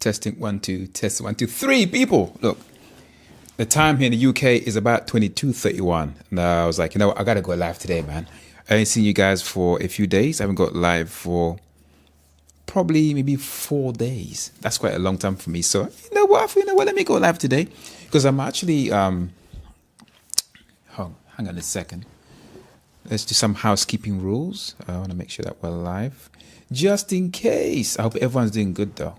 Testing 1 2 test 1 2 3 people. Look, the time here in the UK is about 22:31. And I was like, you know what, I gotta go live today, man. I ain't seen you guys for a few days. I haven't got live for probably maybe 4 days. That's quite a long time for me. So you know what? Let me go live today because I'm actually hang on a second. Let's do some housekeeping rules. I want to make sure that we're live, just in case. I hope everyone's doing good though.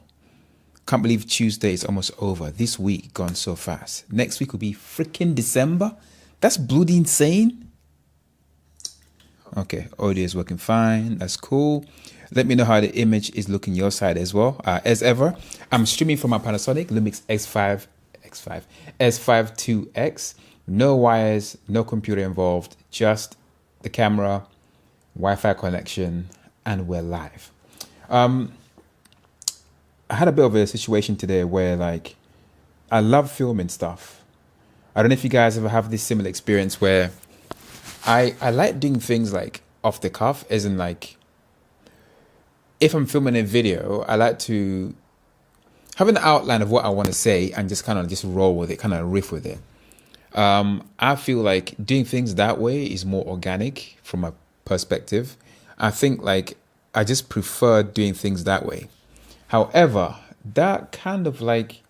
Can't believe Tuesday is almost over. This week gone so fast. Next week will be freaking December. That's bloody insane. Okay, audio is working fine. That's cool. Let me know how the image is looking your side as well. As ever, I'm streaming from my Panasonic Lumix S5 2X. No wires, no computer involved, just the camera, Wi-Fi connection, and we're live. I had a bit of a situation today where like I love filming stuff. I don't know if you guys ever have this similar experience where I like doing things like off the cuff, as in like if I'm filming a video, I like to have an outline of what I want to say and just kind of just roll with it, kind of riff with it. I feel like doing things that way is more organic from my perspective. I think like I just prefer doing things that way. However, that kind of like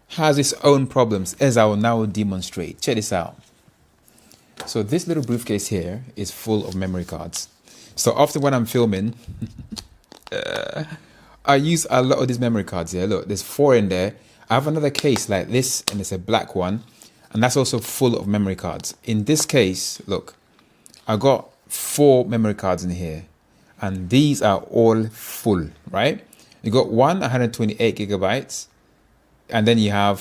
has its own problems, as I will now demonstrate. Check this out. So this little briefcase here is full of memory cards. So often when I'm filming, I use a lot of these memory cards here. Look, there's 4 in there. I have another case like this, and it's a black one, and that's also full of memory cards. In this case, look, I got 4 memory cards in here, and these are all full, right? You got 128 gigabytes, and then you have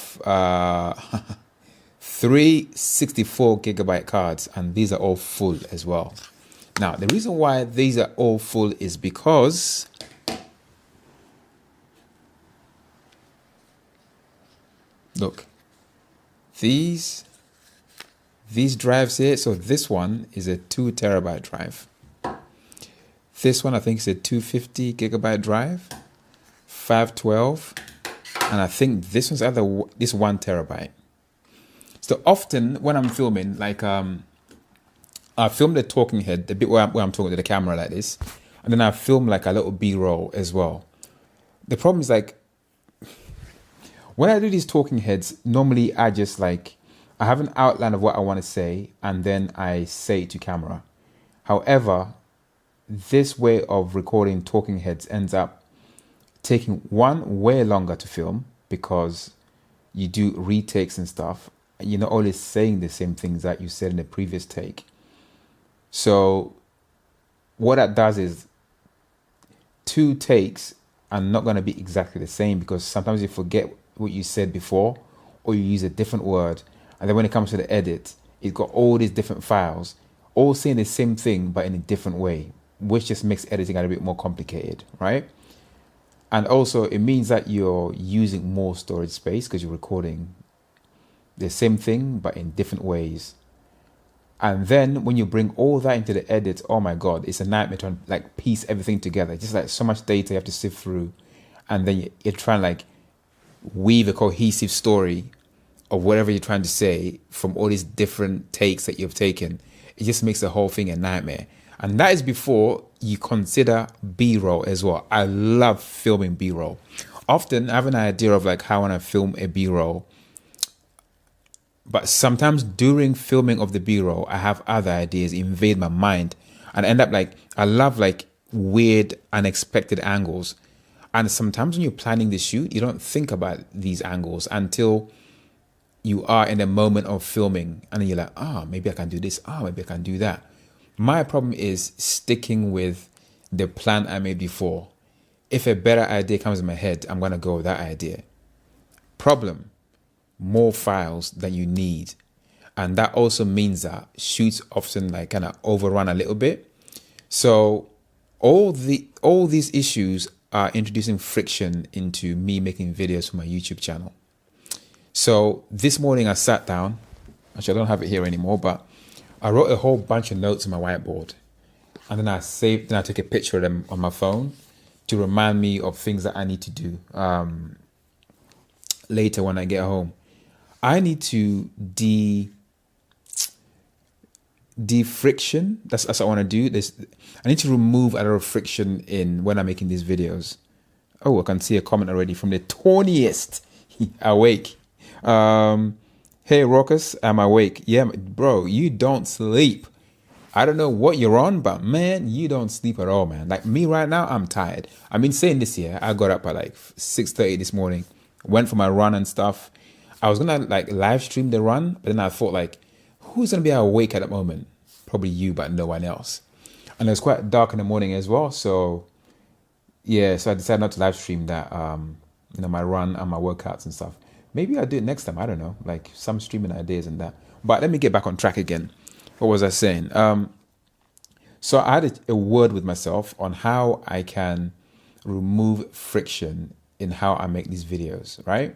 3 64 gigabyte cards, and these are all full as well. Now, the reason why these are all full is because look, these drives here. So this one is a 2 terabyte drive. This one I think is a 250 gigabyte drive, 512, and I think this one's either this 1 terabyte. So often when I'm filming, like I film the talking head, the bit where I'm talking to the camera like this, and then I film like a little B-roll as well. The problem is like when I do these talking heads, normally I just like, I have an outline of what I want to say and then I say it to camera. However, this way of recording talking heads ends up taking one, way longer to film because you do retakes and stuff. You're not always saying the same things that you said in the previous take. So what that does is 2 takes are not going to be exactly the same because sometimes you forget what you said before or you use a different word, and then when it comes to the edit, it's got all these different files all saying the same thing but in a different way, which just makes editing a bit more complicated, right? And also it means that you're using more storage space because you're recording the same thing but in different ways. And then when you bring all that into the edit, oh my god, it's a nightmare to like piece everything together. Just like so much data you have to sift through, and then you're trying to like weave a cohesive story of whatever you're trying to say from all these different takes that you've taken. It just makes the whole thing a nightmare. And that is before you consider B-roll as well. I love filming B-roll. Often I have an idea of like how I want to film a B-roll, but sometimes during filming of the B-roll, I have other ideas invade my mind and end up like, I love like weird, unexpected angles. And sometimes when you're planning the shoot, you don't think about these angles until you are in the moment of filming. And then you're like, maybe I can do this. Maybe I can do that. My problem is sticking with the plan I made before. If a better idea comes in my head, I'm going to go with that idea. Problem, more files than you need. And that also means that shoots often like kind of overrun a little bit. So all these issues are introducing friction into me making videos for my YouTube channel. So this morning I sat down, actually I don't have it here anymore, but I wrote a whole bunch of notes on my whiteboard, and then I took a picture of them on my phone to remind me of things that I need to do. later when I get home. I need to de-friction. That's what I want to do. I need to remove a lot of friction in when I'm making these videos. Oh, I can see a comment already from the toniest awake. Hey, Raucous, I'm awake. Yeah, bro, you don't sleep. I don't know what you're on, but man, you don't sleep at all, man. Like me right now, I'm tired. I've been saying this year. I got up at like 6:30 this morning, went for my run and stuff. I was gonna like live stream the run, but then I thought like, who's gonna be awake at that moment? Probably you, but no one else. And it was quite dark in the morning as well, so yeah. So I decided not to live stream that, my run and my workouts and stuff. Maybe I'll do it next time. I don't know, like some streaming ideas and that. But let me get back on track again. What was I saying? So I had a word with myself on how I can remove friction in how I make these videos, right?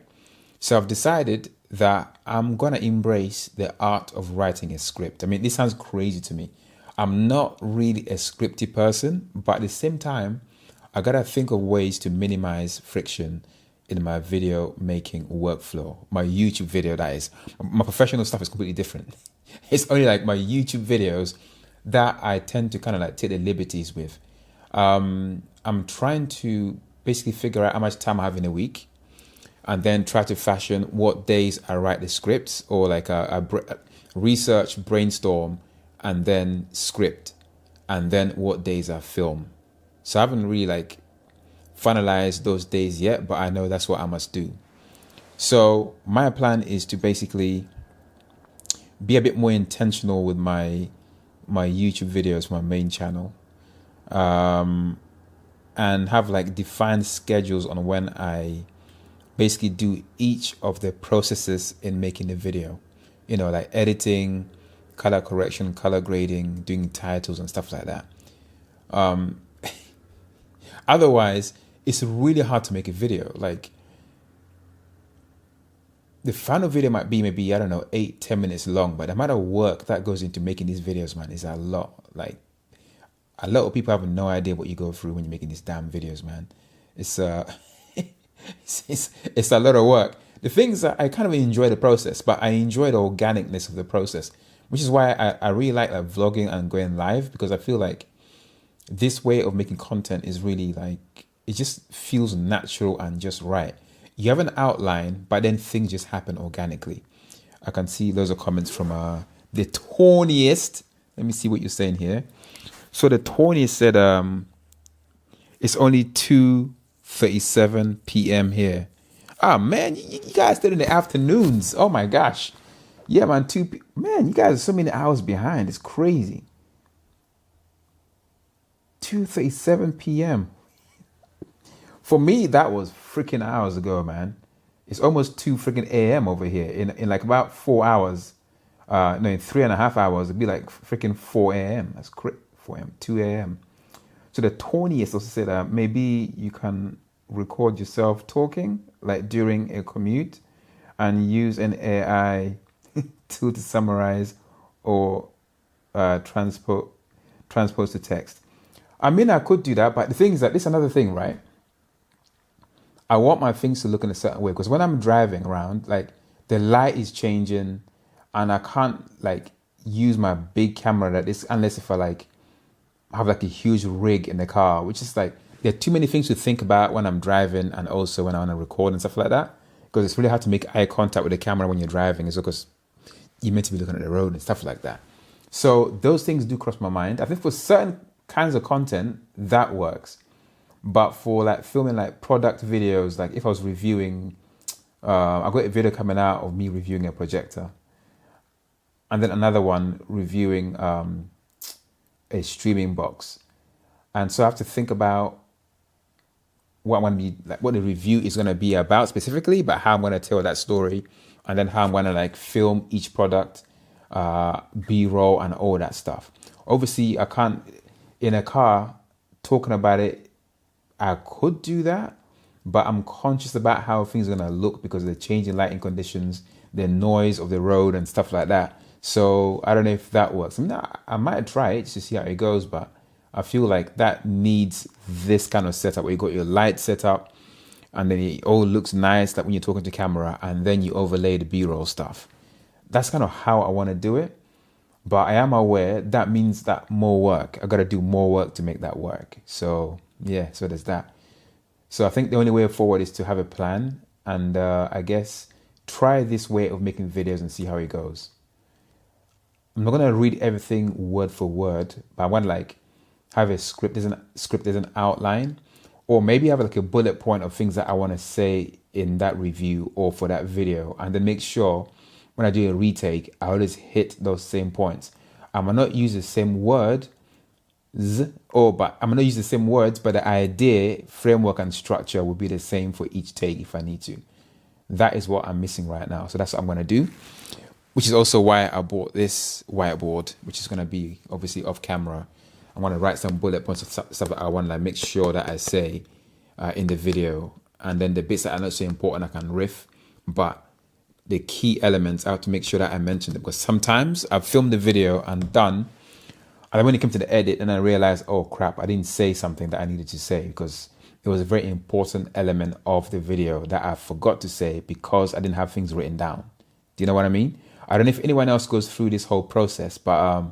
So I've decided that I'm going to embrace the art of writing a script. I mean, this sounds crazy to me. I'm not really a scripty person, but at the same time, I got to think of ways to minimize friction in my video making workflow. My YouTube video, that is. My professional stuff is completely different. It's only like my YouTube videos that I tend to kind of like take the liberties with. I'm trying to basically figure out how much time I have in a week, and then try to fashion what days I write the scripts, or like a research, brainstorm, and then script, and then what days I film. So I haven't really like finalized those days yet, but I know that's what I must do. So my plan is to basically be a bit more intentional with my YouTube videos, my main channel, and have like defined schedules on when I basically do each of the processes in making the video. Like editing, color correction, color grading, doing titles and stuff like that. Otherwise, it's really hard to make a video. Like, the final video might be maybe, I don't know, 8-10 minutes long, but the amount of work that goes into making these videos, man, is a lot. Like, a lot of people have no idea what you go through when you're making these damn videos, man. It's it's a lot of work. The thing is that I kind of enjoy the process, but I enjoy the organicness of the process, which is why I really like vlogging and going live, because I feel like this way of making content is really like, it just feels natural and just right. You have an outline, but then things just happen organically. I can see loads of comments from the toniest. Let me see what you're saying here. So the toniest said it's only 2:37 p.m. here. Ah, man, you guys did in the afternoons. Oh my gosh. Yeah, man, man, you guys are so many hours behind. It's crazy. 2:37 p.m. For me, that was freaking hours ago, man. It's almost 2 freaking a.m. over here. In like about 4 hours, in 3.5 hours, it'd be like freaking 4 a.m. That's crazy. 4 a.m., 2 a.m. So the Tonyist also said maybe you can record yourself talking, like during a commute, and use an AI tool to summarize or transpose the text. I mean, I could do that, but the thing is that this is another thing, right? I want my things to look in a certain way, because when I'm driving around, like the light is changing, and I can't like use my big camera that is, unless if I like have like a huge rig in the car, which is like, there are too many things to think about when I'm driving, and also when I want to record and stuff like that, because it's really hard to make eye contact with the camera when you're driving, is because you're meant to be looking at the road and stuff like that. So those things do cross my mind. I think for certain kinds of content that works. But for like filming like product videos, like if I was reviewing, I've got a video coming out of me reviewing a projector, and then another one reviewing a streaming box, and so I have to think about what I'm going to be like, what the review is going to be about specifically, but how I'm going to tell that story, and then how I'm going to like film each product, B-roll and all that stuff. Obviously, I can't in a car talking about it. I could do that, but I'm conscious about how things are going to look because of the changing lighting conditions, the noise of the road and stuff like that. So I don't know if that works. I mean, I might try it to see how it goes, but I feel like that needs this kind of setup where you got your light set up, and then it all looks nice like when you're talking to camera, and then you overlay the B-roll stuff. That's kind of how I want to do it. But I am aware that means that more work. I got to do more work to make that work. So yeah, so there's that. So I think the only way forward is to have a plan, and I guess try this way of making videos and see how it goes. I'm not gonna read everything word for word, but I want to like have a script. There's an outline, or maybe have like a bullet point of things that I want to say in that review or for that video, and then make sure when I do a retake, I always hit those same points. I might not use the same word, but I'm gonna use the same words, but the idea, framework, and structure will be the same for each take if I need to. That is what I'm missing right now. So that's what I'm gonna do, which is also why I bought this whiteboard, which is gonna be obviously off camera. I want to write some bullet points of stuff that I want to like make sure that I say in the video, and then the bits that are not so important I can riff, but the key elements I have to make sure that I mention them, because sometimes I've filmed the video and done, and then when it came to the edit, and I realized, oh crap, I didn't say something that I needed to say because it was a very important element of the video that I forgot to say because I didn't have things written down. Do you know what I mean? I don't know if anyone else goes through this whole process, but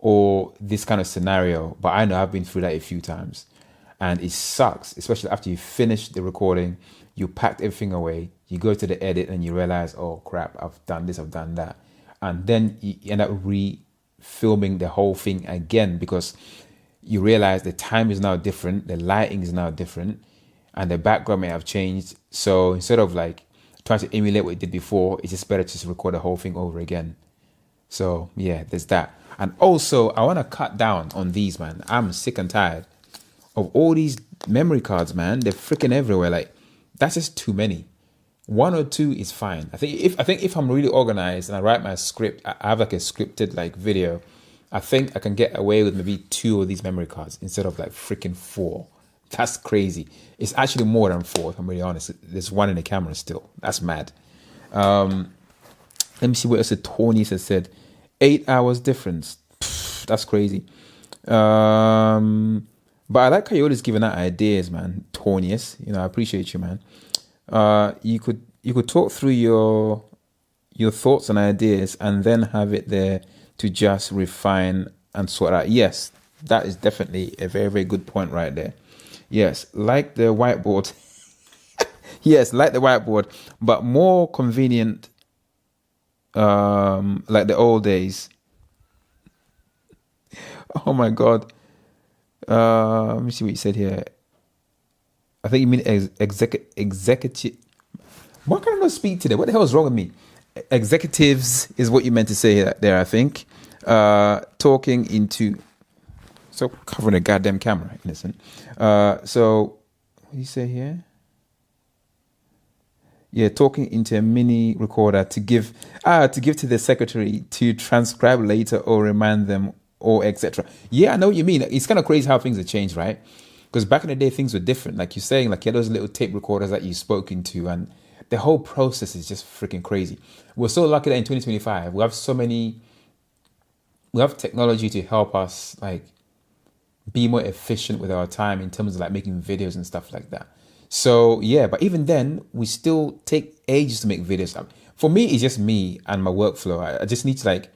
or this kind of scenario, but I know I've been through that a few times, and it sucks, especially after you finish the recording, you packed everything away, you go to the edit and you realize, oh crap, I've done this, I've done that, and then you end up re-filming the whole thing again because you realize the time is now different, the lighting is now different, and the background may have changed. So instead of like trying to emulate what you did before, it's just better to just record the whole thing over again. So yeah, there's that. And also, I want to cut down on these, man. I'm sick and tired of all these memory cards, man. They're freaking everywhere. Like, that's just too many. One or two is fine. I think if I'm really organized and I write my script, I have like a scripted like video, I think I can get away with maybe 2 of these memory cards instead of like freaking 4. That's crazy. It's actually more than 4, if I'm really honest. There's 1 in the camera still. That's mad. Let me see what else Tony has said. 8 hours difference. Pff, that's crazy. But I like how you're always giving out ideas, man. Tonius, I appreciate you, man. You could talk through your thoughts and ideas and then have it there to just refine and sort out. Yes, that is definitely a very, very good point right there. Yes, like the whiteboard. Yes, like the whiteboard, but more convenient. Like the old days. Oh my god. Let me see what you said here. I think you mean executive. Why can I not speak today? What the hell is wrong with me? Executives is what you meant to say there, I think. Talking into. So covering a goddamn camera, innocent. So what do you say here? Yeah, talking into a mini recorder to give to the secretary to transcribe later or remind them or etc. Yeah, I know what you mean. It's kind of crazy how things have changed, right? Because back in the day, things were different. Like you're saying, like you had those little tape recorders that you spoke into, and the whole process is just freaking crazy. We're so lucky that in 2025 we have technology to help us like be more efficient with our time in terms of like making videos and stuff like that. So yeah, but even then, we still take ages to make videos. For me, it's just me and my workflow. I just need to like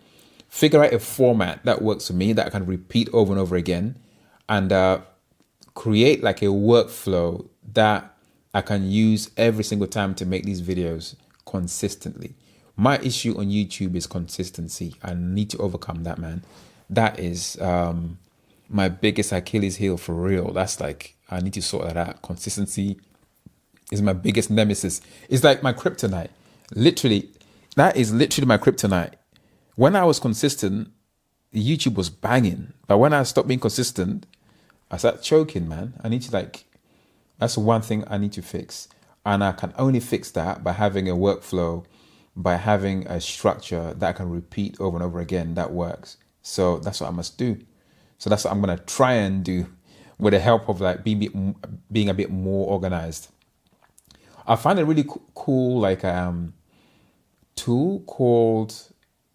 figure out a format that works for me that I can repeat over and over again, and create like a workflow that I can use every single time to make these videos consistently. My issue on YouTube is consistency. I need to overcome that, man. That is my biggest Achilles heel for real. That's like, I need to sort that out. Consistency is my biggest nemesis. It's like my kryptonite. Literally, that is literally my kryptonite. When I was consistent, YouTube was banging. But when I stopped being consistent, I started choking, man. I need to like, that's one thing I need to fix. And I can only fix that by having a workflow, by having a structure that I can repeat over and over again that works. So that's what I must do. So that's what I'm going to try and do with the help of like being a bit more organized. I find a really cool like tool called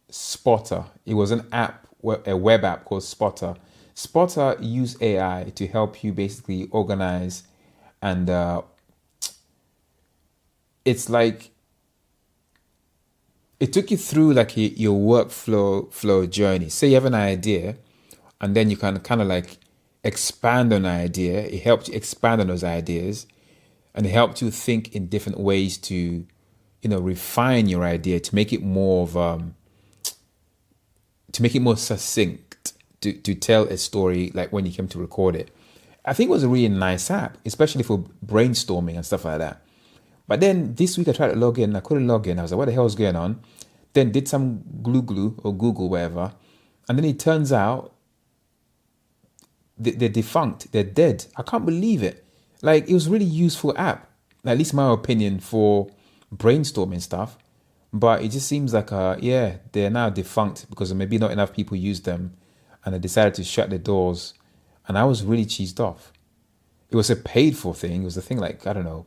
Spotter. It was an app, a web app called Spotter. Spotter use AI to help you basically organize and it's like it took you through like your workflow journey. Say you have an idea, and then you can kind of like expand on an idea. It helped you expand on those ideas, and it helped you think in different ways to, you know, refine your idea to make it more of to make it more succinct, to tell a story like when you came to record it. I think it was a really nice app, especially for brainstorming and stuff like that. But then this week I tried to log in, I couldn't log in. I was like, what the hell is going on? Then did some glue or Google, whatever. And then it turns out they're defunct, they're dead. I can't believe it. Like, it was a really useful app, at least in my opinion, for brainstorming stuff. But it just seems like, yeah, they're now defunct because maybe not enough people use them, and they decided to shut the doors. And I was really cheesed off. It was a paid for thing. It was a thing like, I don't know,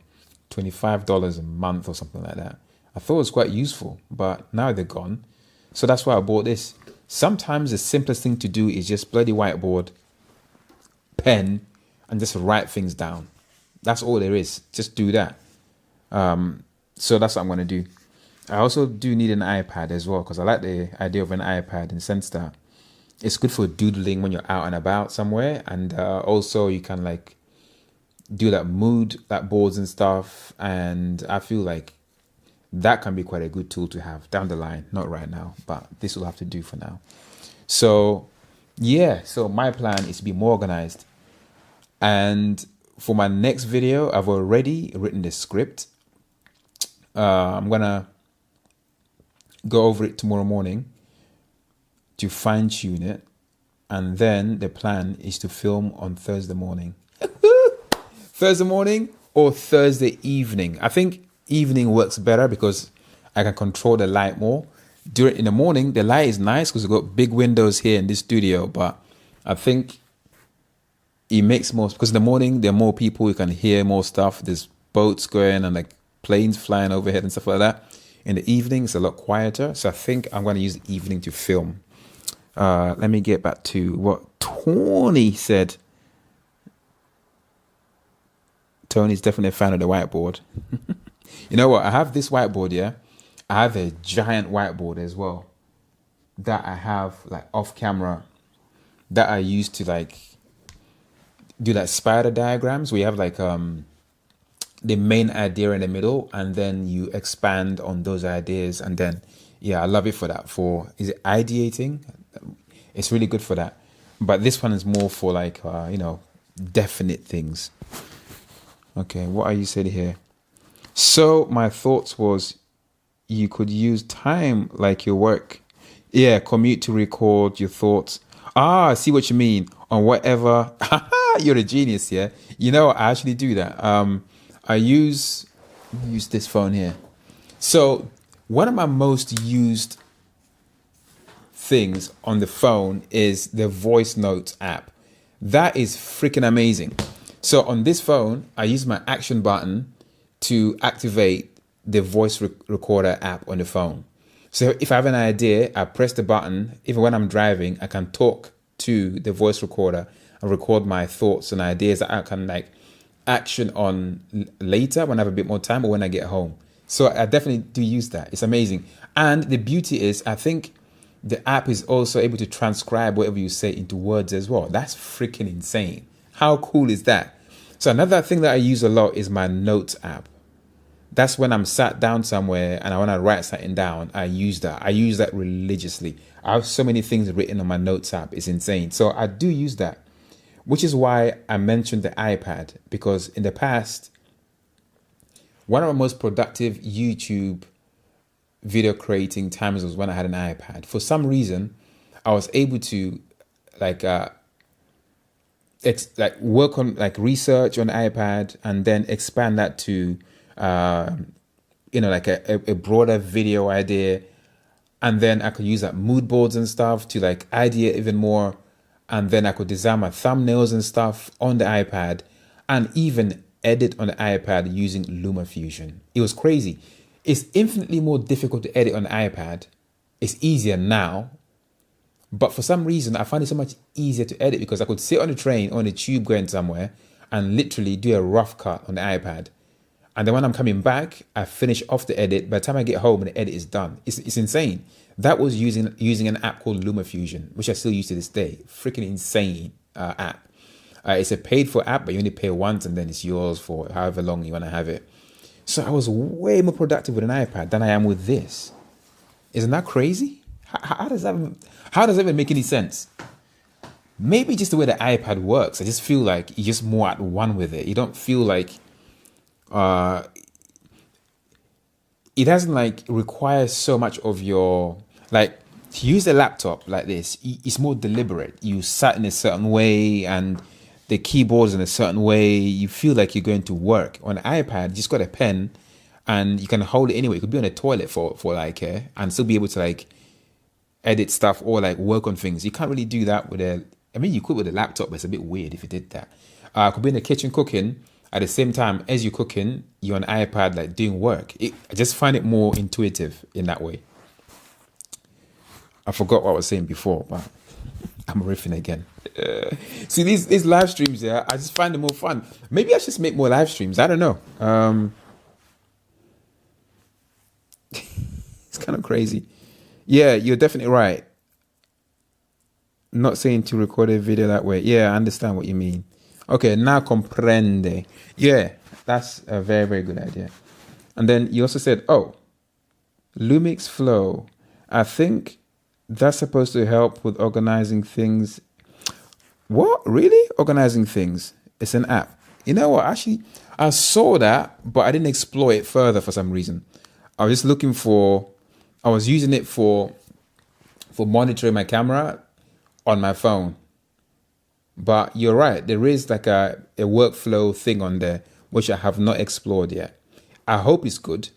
$25 a month or something like that. I thought it was quite useful, but now they're gone. So that's why I bought this. Sometimes the simplest thing to do is just bloody whiteboard, pen, and just write things down. That's all there is. Just do that. So that's what I'm going to do. I also do need an iPad as well, because I like the idea of an iPad in the sense that it's good for doodling when you're out and about somewhere. And also you can like do that mood, that boards and stuff. And I feel like that can be quite a good tool to have down the line. Not right now, but this will have to do for now. So yeah, so my plan is to be more organized. And for my next video, I've already written the script. I'm going to go over it tomorrow morning to fine tune it. And then the plan is to film on Thursday morning. Thursday morning or Thursday evening. I think evening works better because I can control the light more. In the morning, the light is nice because we've got big windows here in this studio. But I think it makes more, because in the morning, there are more people, you can hear more stuff. There's boats going and like planes flying overhead and stuff like that. In the evening, it's a lot quieter. So I think I'm going to use the evening to film. Let me get back to what Tony said. Tony's definitely a fan of the whiteboard. You know what? I have this whiteboard, yeah? I have a giant whiteboard as well that I have like off camera that I use to like do like spider diagrams where you have like the main idea in the middle and then you expand on those ideas. And then, yeah, I love it for that. Is it ideating? It's really good for that. But this one is more for like, you know, definite things. Okay, what are you saying here? So my thoughts was you could use time like your work. Yeah, commute to record your thoughts. I see what you mean. On whatever. You're a genius, yeah. You know, I actually do that. I use this phone here. So one of my most used things on the phone is the voice notes app. That is freaking amazing. So on this phone, I use my action button to activate the voice recorder app on the phone. So if I have an idea, I press the button. Even when I'm driving, I can talk to the voice recorder and record my thoughts and ideas that I can like action on later when I have a bit more time or when I get home. So I definitely do use that. It's amazing. And the beauty is, I think the app is also able to transcribe whatever you say into words as well. That's freaking insane. How cool is that? So another thing that I use a lot is my notes app. That's when I'm sat down somewhere and I want to write something down. I use that. I use that religiously. I have so many things written on my notes app. It's insane. So I do use that, which is why I mentioned the iPad, because in the past, one of my most productive YouTube video creating times was when I had an iPad. For some reason, I was able to like it's like work on like research on the iPad and then expand that to you know, like a broader video idea. And then I could use like mood boards and stuff to like idea even more. And then I could design my thumbnails and stuff on the iPad and even edit on the iPad using LumaFusion. It was crazy. It's infinitely more difficult to edit on the iPad. It's easier now. But for some reason, I find it so much easier to edit because I could sit on the train or on the tube going somewhere and literally do a rough cut on the iPad. And then when I'm coming back, I finish off the edit. By the time I get home, the edit is done. It's insane. That was using an app called LumaFusion, which I still use to this day. Freaking insane app. It's a paid for app, but you only pay once and then it's yours for however long you want to have it. So I was way more productive with an iPad than I am with this. Isn't that crazy? How does that even make any sense? Maybe just the way the iPad works. I just feel like you're just more at one with it. You don't feel like it doesn't like require so much of your, like, to use a laptop like this, it's more deliberate. You sat in a certain way and the keyboard's in a certain way. You feel like you're going to work. On an iPad, you just got a pen and you can hold it anyway. You could be on a toilet for like and still be able to like edit stuff or like work on things. You can't really do that with you could with a laptop, but it's a bit weird if you did that. Could be in the kitchen cooking. At the same time as you're cooking, you're on an iPad like doing work. I just find it more intuitive in that way. I forgot what I was saying before, but I'm riffing again. See, these live streams, I just find them more fun. Maybe I should just make more live streams. I don't know. It's kind of crazy. Yeah, you're definitely right. Not saying to record a video that way. Yeah, I understand what you mean. Okay, now comprende. Yeah, that's a very, very good idea. And then you also said, Lumix Flow. I think that's supposed to help with organizing things. What? Really? Organizing things? It's an app. You know what? Actually, I saw that, but I didn't explore it further for some reason. I was using it for monitoring my camera on my phone. But you're right. There is like a workflow thing on there, which I have not explored yet. I hope it's good.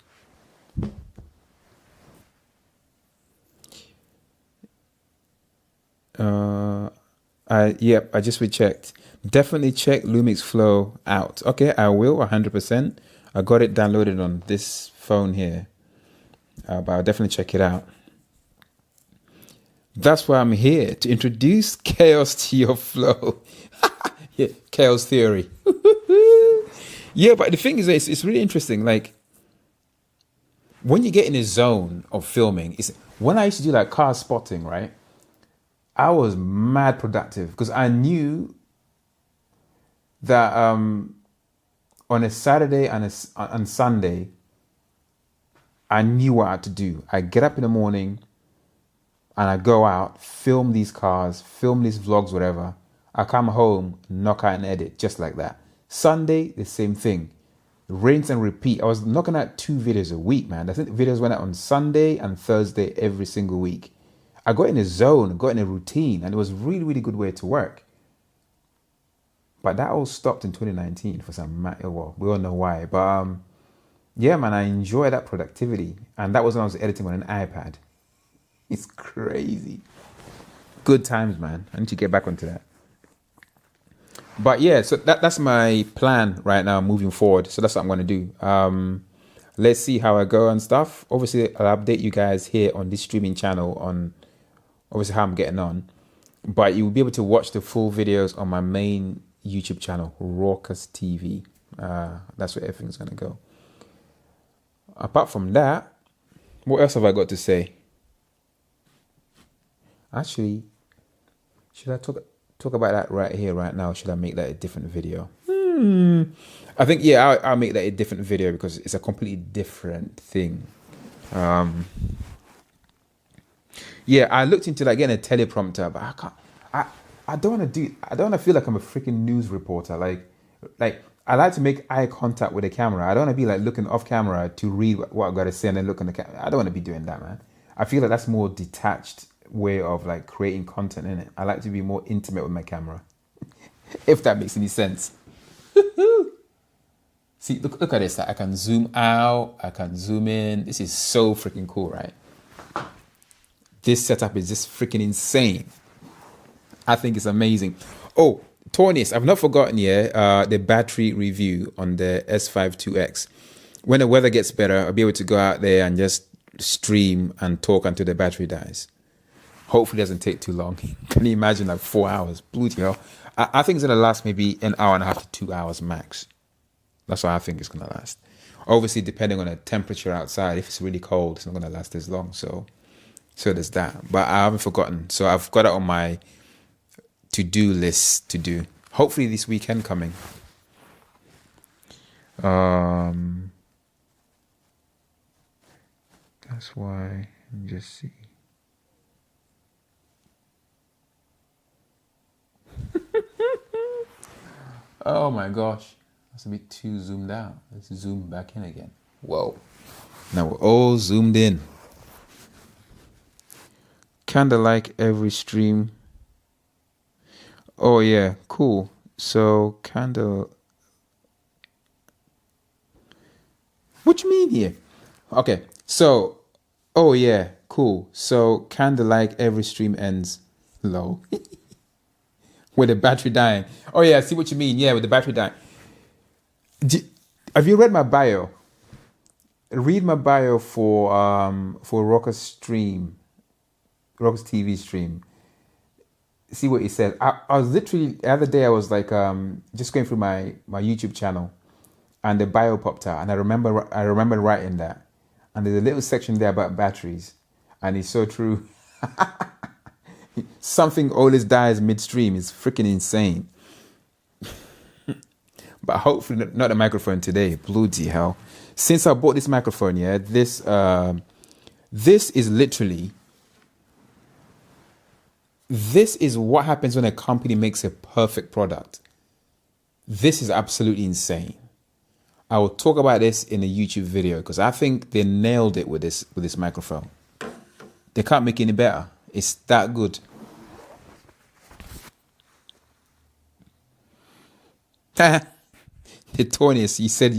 I just rechecked. Definitely check Lumix Flow out. Okay, I will 100%. I got it downloaded on this phone here, but I'll definitely check it out. That's why I'm here, to introduce chaos to your flow. Yeah, chaos theory. Yeah, but the thing is, it's really interesting. Like, when you get in a zone of filming, when I used to do like car spotting, right? I was mad productive because I knew that on a Saturday and on Sunday, I knew what I had to do. I get up in the morning and I go out, film these cars, film these vlogs, whatever. I come home, knock out and edit, just like that. Sunday, the same thing. Rinse and repeat. I was knocking out 2 videos a week, man. I think the videos went out on Sunday and Thursday every single week. I got in a zone, got in a routine, and it was a really, really good way to work. But that all stopped in 2019 for some matter. Well, we all know why. But yeah, man, I enjoy that productivity. And that was when I was editing on an iPad. It's crazy. Good times, man. I need to get back onto that. But yeah, so that's my plan right now moving forward. So that's what I'm going to do. Let's see how I go and stuff. Obviously, I'll update you guys here on this streaming channel on obviously how I'm getting on. But you will be able to watch the full videos on my main YouTube channel, Raucous TV. That's where everything's going to go. Apart from that, what else have I got to say? Actually, should I talk about that right here, right now? Or should I make that a different video? I think, yeah, I'll make that a different video because it's a completely different thing. Yeah, I looked into like getting a teleprompter, but I can't. I don't want to feel like I'm a freaking news reporter. Like I like to make eye contact with the camera. I don't want to be like looking off camera to read what I've got to say and then look on the camera. I don't want to be doing that, man. I feel like that's more detached way of like creating content in it. I like to be more intimate with my camera, if that makes any sense. See, look at this. I can zoom out. I can zoom in. This is so freaking cool, right? This setup is just freaking insane. I think it's amazing. Oh, Tornis, I've not forgotten the battery review on the S5 2X. When the weather gets better, I'll be able to go out there and just stream and talk until the battery dies. Hopefully it doesn't take too long. Can you imagine like 4 hours? Bloody hell. I think it's going to last maybe an hour and a half to 2 hours max. That's what I think it's going to last. Obviously, depending on the temperature outside, if it's really cold, it's not going to last as long. So there's that. But I haven't forgotten. So I've got it on my to-do list to do. Hopefully this weekend coming. That's why. Let me just see. Oh my gosh. That's a bit too zoomed out. Let's zoom back in again. Whoa. Now we're all zoomed in. Kinda like every stream. Oh yeah, cool. So kinda. What you mean here? Okay, so oh yeah, cool. So kinda like every stream ends low. With the battery dying. Oh yeah, I see what you mean. Yeah, with the battery dying. Have you read my bio? Read my bio for Rocker's stream, Rocker's TV stream. See what he said. I was literally the other day. I was like just going through my YouTube channel, and the bio popped out, and I remember writing that, and there's a little section there about batteries, and it's so true. Something always dies midstream. It's freaking insane. But hopefully not the microphone today. Bloody hell. Since I bought this microphone, yeah, this is literally, this is what happens when a company makes a perfect product. This is absolutely insane. I will talk about this in a YouTube video because I think they nailed it with this microphone. They can't make it any better. It's that good. The Tonyus, you said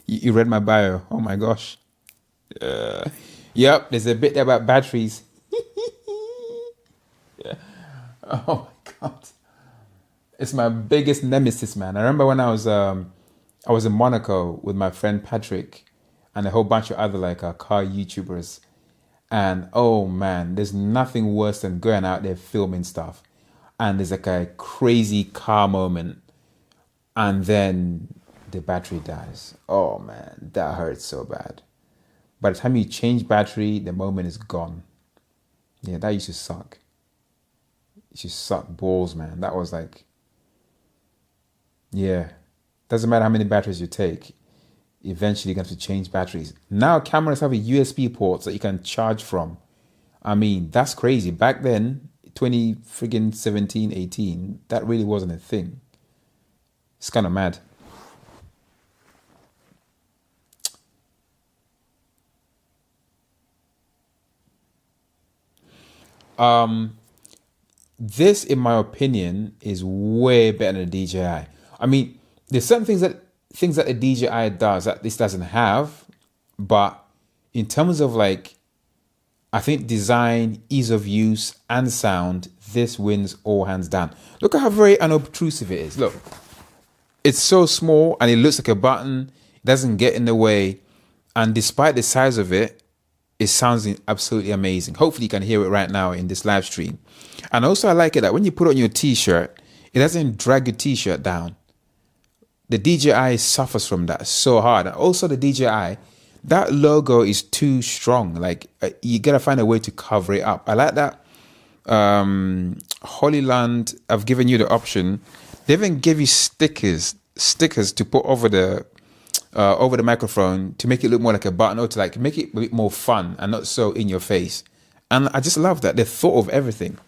you read my bio. Oh my gosh. Yep, there's a bit there about batteries. Yeah. Oh my God. It's my biggest nemesis, man. I remember when I was in Monaco with my friend Patrick and a whole bunch of other like car YouTubers. And oh man, there's nothing worse than going out there filming stuff. And there's like a crazy car moment. And then the battery dies. Oh man, that hurts so bad. By the time you change battery, the moment is gone. Yeah, that used to suck. It used to suck balls, man. That was like, yeah. Doesn't matter how many batteries you take. Eventually, you're going to have to change batteries. Now, cameras have a USB port that you can charge from. I mean, that's crazy. Back then, 2017, 18, that really wasn't a thing. It's kind of mad. This, in my opinion, is way better than the DJI. I mean, there's certain things that the DJI does that this doesn't have, but in terms of like, I think design, ease of use, and sound, this wins all hands down. Look at how very unobtrusive it is. Look, it's so small and it looks like a button. It doesn't get in the way, and despite the size of it, it sounds absolutely amazing. Hopefully you can hear it right now in this live stream. And also I like it that when you put on your t-shirt, it doesn't drag your t-shirt down. The DJI suffers from that so hard. And also the DJI, that logo is too strong. Like you gotta find a way to cover it up. I like that. Holyland, I've given you the option. They even give you stickers to put over the microphone to make it look more like a button, or to like make it a bit more fun and not so in your face. And I just love that they thought of everything,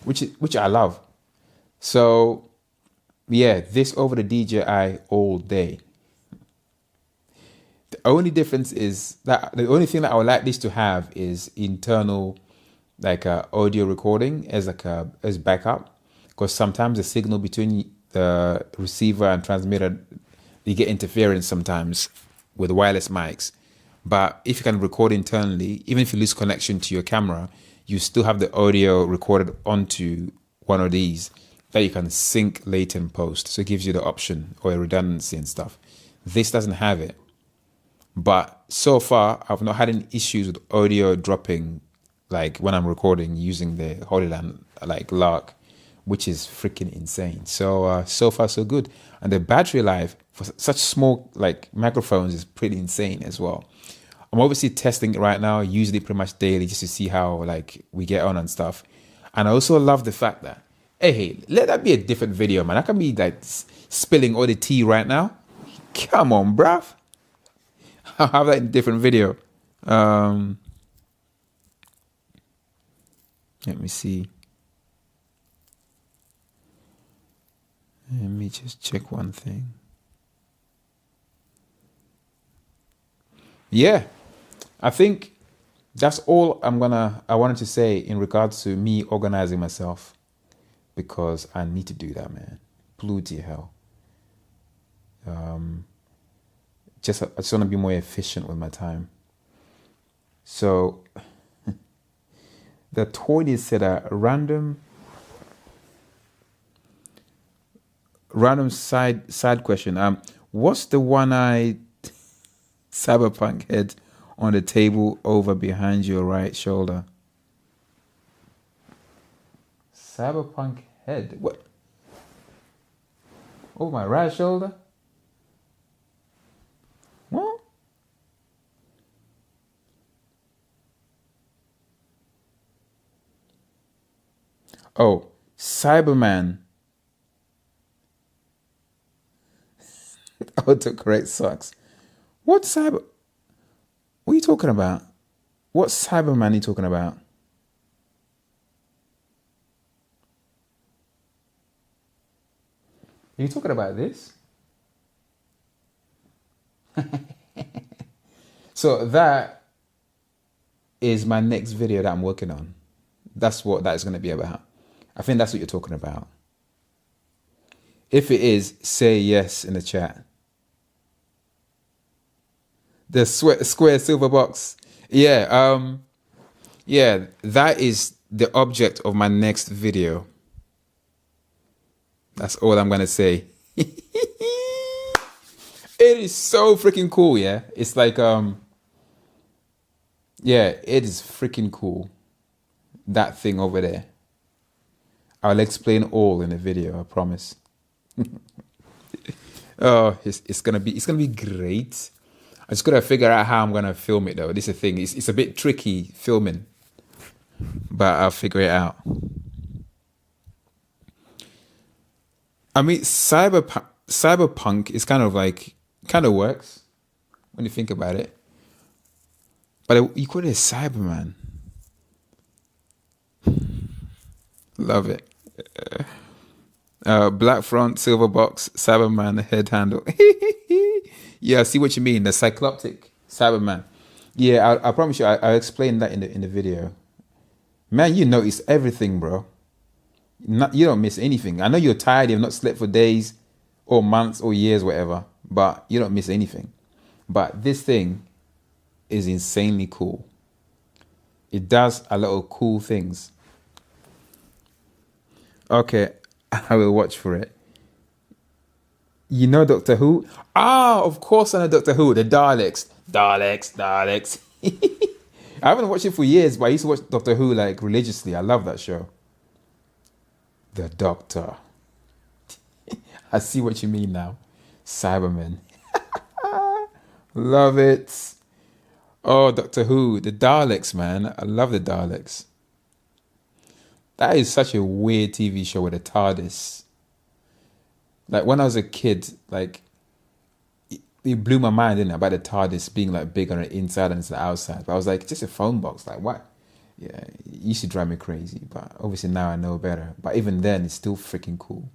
which I love. So yeah, this over the DJI all day. The only difference is that the only thing that I would like this to have is internal like audio recording as backup, because sometimes the signal between the receiver and transmitter, you get interference sometimes with wireless mics. But if you can record internally, even if you lose connection to your camera, you still have the audio recorded onto one of these that you can sync later in post. So it gives you the option or a redundancy and stuff. This doesn't have it. But so far, I've not had any issues with audio dropping, like when I'm recording using the Holyland like Lark, which is freaking insane. So so far so good. And the battery life, for such small like microphones is pretty insane as well. I'm obviously testing it right now, using it pretty much daily just to see how like we get on and stuff. And I also love the fact that, hey, let that be a different video, man. I can be like spilling all the tea right now. Come on, bruv. I'll have that in a different video. Let me see. Let me just check one thing. Yeah, I think that's all I wanted to say in regards to me organizing myself, because I need to do that, man. Bloody hell. I just want to be more efficient with my time. So the 20 said a random side question. What's the one-eyed cyberpunk head on the table over behind your right shoulder? Cyberpunk head? What? Over my right shoulder? What? Oh, Cyberman. Autocorrect sucks. What cyber? What are you talking about? What Cyberman are you talking about? Are you talking about this? So that is my next video that I'm working on. That's what that is going to be about. I think that's what you're talking about. If it is, say yes in the chat. The square silver box. Yeah, yeah, that is the object of my next video. That's all I'm gonna say. It is so freaking cool, yeah. It's like yeah, it is freaking cool. That thing over there. I'll explain all in the video, I promise. Oh, it's gonna be great. I just gotta figure out how I'm gonna film it though. This is the thing. It's a bit tricky filming, but I'll figure it out. I mean, cyberpunk is kind of works when you think about it. But you call it Cyberman. Love it. Black front, silver box, Cyberman head handle. Yeah, I see what you mean. The cycloptic Cyberman. Yeah, I promise you, I'll explain that in the video. Man, you notice everything, bro. You don't miss anything. I know you're tired. You've not slept for days or months or years, whatever. But you don't miss anything. But this thing is insanely cool. It does a lot of cool things. Okay, I will watch for it. You know Doctor Who? Ah, of course I know Doctor Who. The Daleks. Daleks. I haven't watched it for years, but I used to watch Doctor Who like religiously. I love that show. The Doctor. I see what you mean now. Cybermen. Love it. Oh, Doctor Who. The Daleks, man. I love the Daleks. That is such a weird TV show with a TARDIS. Like when I was a kid, like it blew my mind, didn't it, about the TARDIS being like big on the inside and the outside. But I was like, just a phone box. Like what? Yeah, it used to drive me crazy. But obviously now I know better. But even then, it's still freaking cool.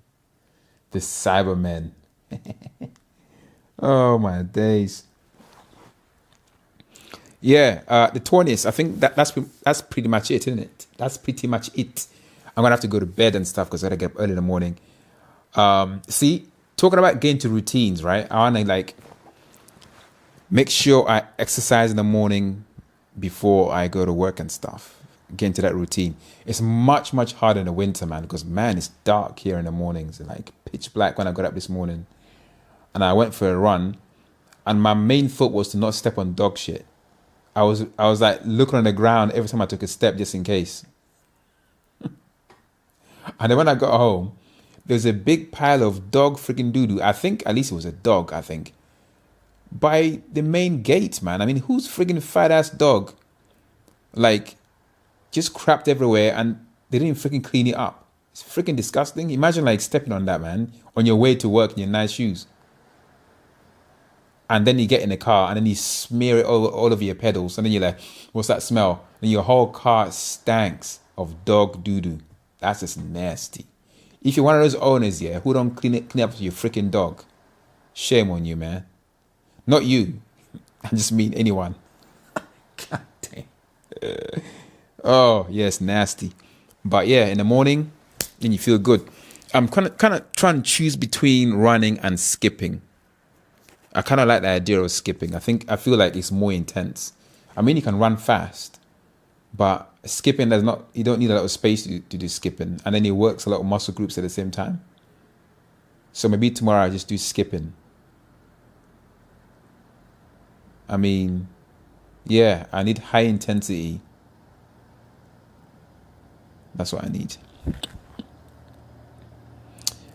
The Cybermen. Oh my days. Yeah, the 20th. I think that's pretty much it, isn't it? That's pretty much it. I'm gonna have to go to bed and stuff because I gotta get up early in the morning. See, talking about getting to routines, right? I wanna like make sure I exercise in the morning before I go to work and stuff. Get into that routine. It's much harder in the winter, man, because man, it's dark here in the mornings, like pitch black when I got up this morning, and I went for a run, and my main thought was to not step on dog shit. I was like looking on the ground every time I took a step just in case. And then when I got home, there's a big pile of dog freaking doo-doo. I think at least it was a dog, I think. By the main gate, man. I mean, whose freaking fat ass dog like just crapped everywhere and they didn't freaking clean it up? It's freaking disgusting. Imagine like stepping on that, man, on your way to work in your nice shoes. And then you get in the car and then you smear it all over your pedals. And then you're like, what's that smell? And your whole car stanks of dog doo-doo. That's just nasty. If you're one of those owners, yeah, who don't clean up your freaking dog, shame on you, man. Not you. I just mean anyone. God damn. Oh, yes, nasty. But yeah, in the morning, then you feel good. I'm kind of trying to choose between running and skipping. I kind of like the idea of skipping. I feel like it's more intense. I mean, you can run fast, but skipping you don't need a lot of space to do skipping, and then it works a lot of muscle groups at the same time. So maybe tomorrow I just do skipping. I mean, yeah, I need high intensity. That's what I need.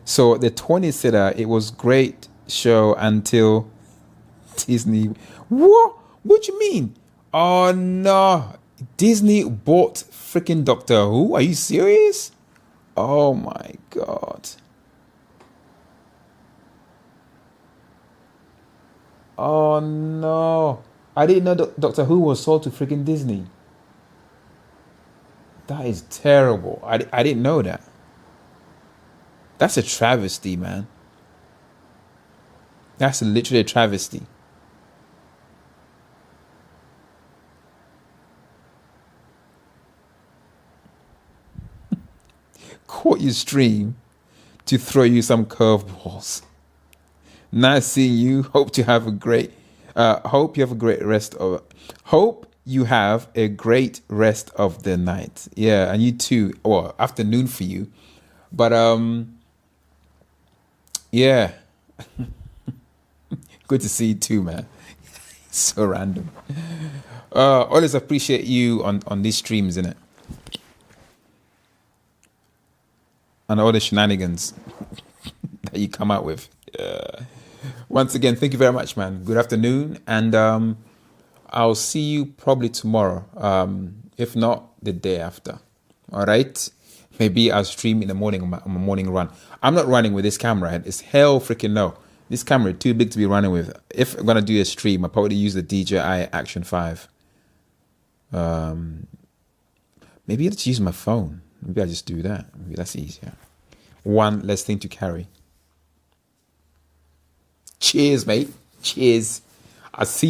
So the 20 said it was great show until Disney. What do you mean? Oh no, Disney bought freaking Doctor Who? Are you serious? Oh my god. Oh no, I didn't know Doctor Who was sold to freaking Disney. That is terrible. I didn't know that. That's a travesty, man. That's literally a travesty. Caught your stream to throw you some curveballs. Nice seeing you. Hope you have a great rest of the night. Yeah, and you too. Well, afternoon for you. But yeah. Good to see you too, man. So random. Always appreciate you on these streams, innit? And all the shenanigans that you come out with. Once again, thank you very much, man. Good afternoon, and I'll see you probably tomorrow. If not, the day after. All right? Maybe I'll stream in the morning on my morning run. I'm not running with this camera. It's hell freaking no. This camera is too big to be running with. If I'm gonna do a stream, I'll probably use the DJI Action 5. Maybe I'll just use my phone. Maybe I'll just do that. Maybe that's easier. One less thing to carry. Cheers, mate. Cheers. I'll see you.